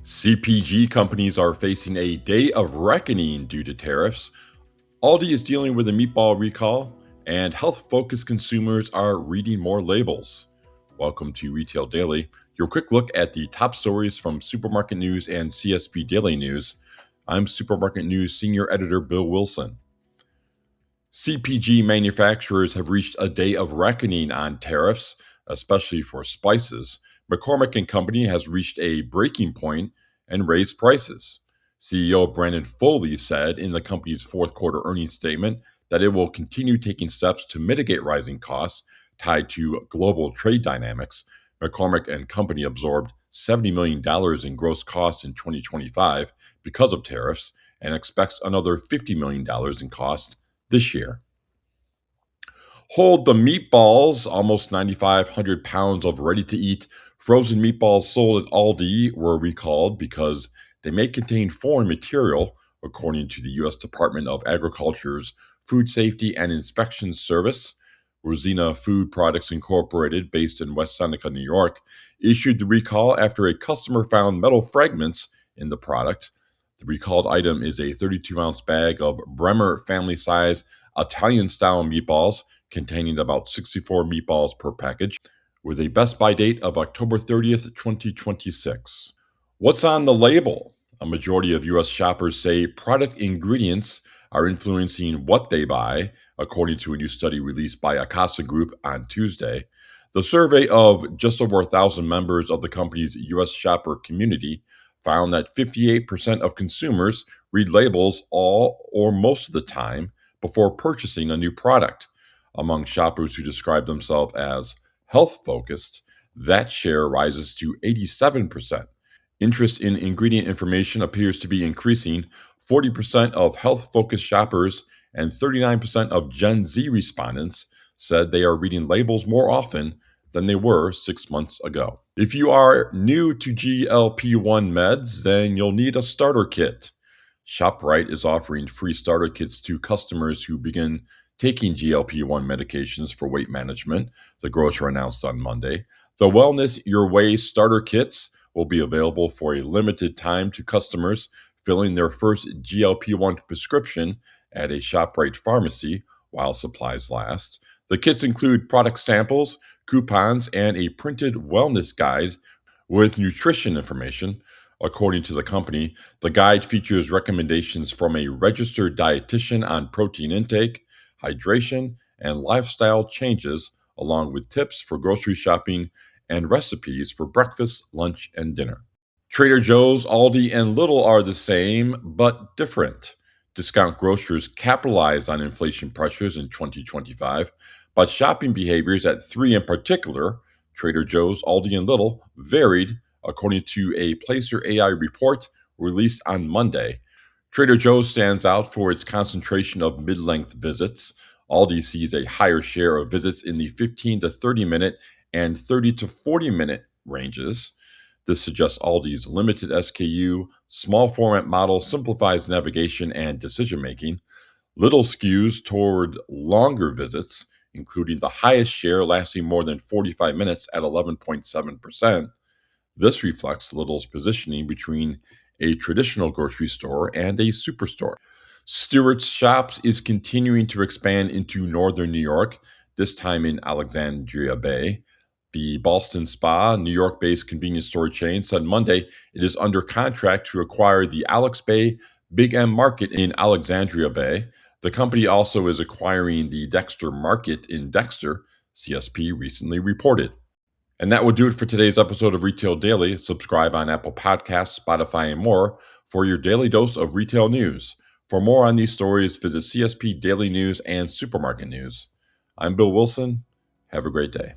CPG companies are facing a day of reckoning due to tariffs. Aldi is dealing with a meatball recall, and health focused consumers are reading more labels. Welcome to Retail Daily, your quick look at the top stories from Supermarket News and CSP Daily News. I'm Supermarket News Senior Editor Bill Wilson. CPG manufacturers have reached a day of reckoning on tariffs, especially for spices. McCormick and Company has reached a breaking point and raised prices. CEO Brandon Foley said in the company's fourth quarter earnings statement that it will continue taking steps to mitigate rising costs tied to global trade dynamics. McCormick and Company absorbed $70 million in gross costs in 2025 because of tariffs and expects another $50 million in costs this year. Hold the meatballs, almost 9,500 pounds of ready-to-eat frozen meatballs sold at Aldi were recalled because they may contain foreign material, according to the U.S. Department of Agriculture's Food Safety and Inspection Service. Rosina Food Products Incorporated, based in West Seneca, New York, issued the recall after a customer found metal fragments in the product. The recalled item is a 32-ounce bag of Bremer family-size Italian-style meatballs containing about 64 meatballs per package, with a best-by date of October 30th, 2026. What's on the label? A majority of U.S. shoppers say product ingredients are influencing what they buy, according to a new study released by Akasa Group on Tuesday. The survey of just over 1,000 members of the company's U.S. shopper community found that 58% of consumers read labels all or most of the time before purchasing a new product. Among shoppers who describe themselves as health-focused, that share rises to 87%. Interest in ingredient information appears to be increasing. 40% of health-focused shoppers and 39% of Gen Z respondents said they are reading labels more often than they were 6 months ago. If you are new to GLP-1 meds, then you'll need a starter kit. ShopRite is offering free starter kits to customers who begin taking GLP-1 medications for weight management, the grocer announced on Monday. The Wellness Your Way starter kits will be available for a limited time to customers filling their first GLP-1 prescription at a ShopRite pharmacy while supplies last. The kits include product samples, coupons, and a printed wellness guide with nutrition information. According to the company, the guide features recommendations from a registered dietitian on protein intake, hydration, and lifestyle changes, along with tips for grocery shopping and recipes for breakfast, lunch, and dinner. Trader Joe's, Aldi, and Lidl are the same, but different. Discount grocers capitalized on inflation pressures in 2025, but shopping behaviors at three in particular, Trader Joe's, Aldi, and Lidl, varied, according to a Placer AI report released on Monday. Trader Joe's stands out for its concentration of mid-length visits. Aldi sees a higher share of visits in the 15 to 30 minute and 30 to 40 minute ranges. This suggests Aldi's limited SKU, small format model simplifies navigation and decision making. Lidl skews toward longer visits, including the highest share lasting more than 45 minutes at 11.7%. This reflects Lidl's positioning between a traditional grocery store and a superstore. Stewart's Shops is continuing to expand into northern New York, this time in Alexandria Bay. The Ballston Spa, New York-based convenience store chain, said Monday it is under contract to acquire the Alex Bay Big M Market in Alexandria Bay. The company also is acquiring the Dexter Market in Dexter, CSP recently reported. And that will do it for today's episode of Retail Daily. Subscribe on Apple Podcasts, Spotify, and more for your daily dose of retail news. For more on these stories, visit CSP Daily News and Supermarket News. I'm Bill Wilson. Have a great day.